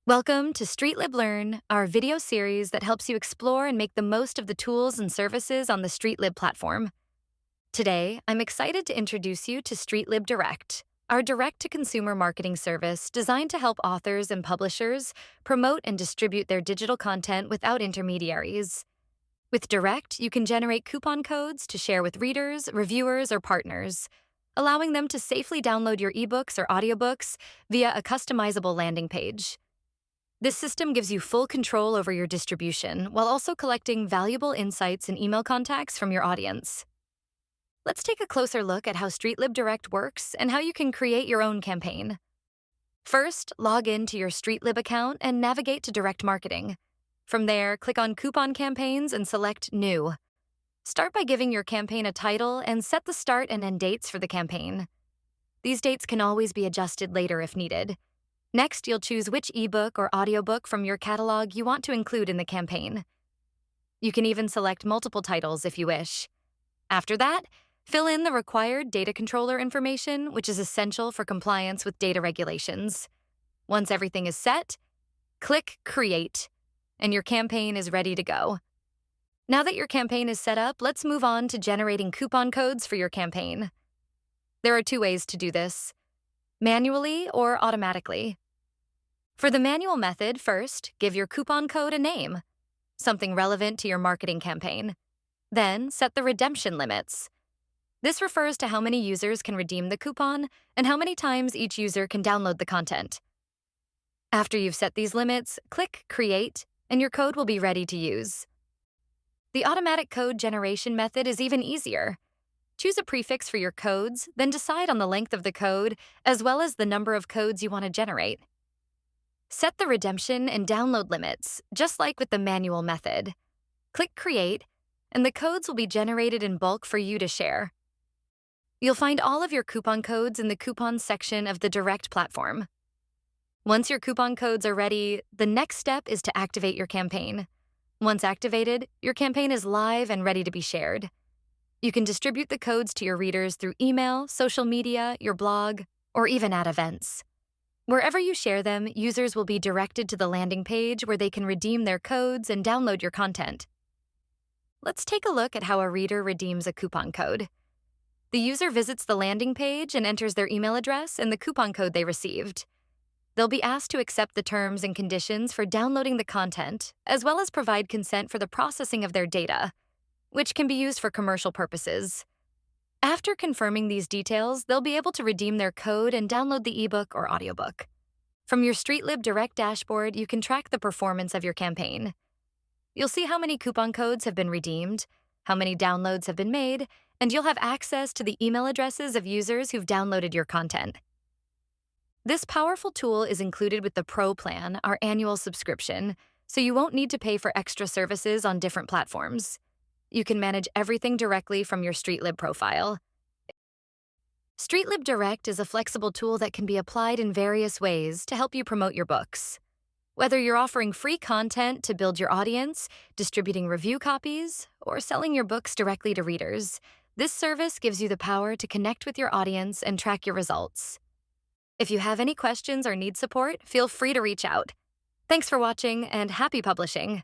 Welcome to StreetLib Learn, our video series that helps you explore and make the most of the tools and services on the StreetLib platform. Today, I'm excited to introduce you to StreetLib Direct, our direct-to-consumer marketing service designed to help authors and publishers promote and distribute their digital content without intermediaries. With Direct, you can generate coupon codes to share with readers, reviewers, or partners, allowing them to safely download your ebooks or audiobooks via a customizable landing page. This system gives you full control over your distribution while also collecting valuable insights and email contacts from your audience. Let's take a closer look at how StreetLib Direct works and how you can create your own campaign. First, log in to your StreetLib account and navigate to Direct Marketing. From there, click on Coupon Campaigns and select New. Start by giving your campaign a title and set the start and end dates for the campaign. These dates can always be adjusted later if needed. Next, you'll choose which ebook or audiobook from your catalog you want to include in the campaign. You can even select multiple titles if you wish. After that, fill in the required data controller information, which is essential for compliance with data regulations. Once everything is set, click Create, and your campaign is ready to go. Now that your campaign is set up, let's move on to generating coupon codes for your campaign. There are two ways to do this: manually or automatically. For the manual method, first, give your coupon code a name, something relevant to your marketing campaign. Then, set the redemption limits. This refers to how many users can redeem the coupon and how many times each user can download the content. After you've set these limits, click Create, and your code will be ready to use. The automatic code generation method is even easier. Choose a prefix for your codes, then decide on the length of the code, as well as the number of codes you want to generate. Set the redemption and download limits, just like with the manual method. Click Create, and the codes will be generated in bulk for you to share. You'll find all of your coupon codes in the Coupons section of the Direct platform. Once your coupon codes are ready, the next step is to activate your campaign. Once activated, your campaign is live and ready to be shared. You can distribute the codes to your readers through email, social media, your blog, or even at events. Wherever you share them, users will be directed to the landing page where they can redeem their codes and download your content. Let's take a look at how a reader redeems a coupon code. The user visits the landing page and enters their email address and the coupon code they received. They'll be asked to accept the terms and conditions for downloading the content, as well as provide consent for the processing of their data, which can be used for commercial purposes. After confirming these details, they'll be able to redeem their code and download the ebook or audiobook. From your StreetLib Direct dashboard, you can track the performance of your campaign. You'll see how many coupon codes have been redeemed, how many downloads have been made, and you'll have access to the email addresses of users who've downloaded your content. This powerful tool is included with the Pro plan, our annual subscription, so you won't need to pay for extra services on different platforms. You can manage everything directly from your StreetLib profile. StreetLib Direct is a flexible tool that can be applied in various ways to help you promote your books. Whether you're offering free content to build your audience, distributing review copies, or selling your books directly to readers, this service gives you the power to connect with your audience and track your results. If you have any questions or need support, feel free to reach out. Thanks for watching, and happy publishing!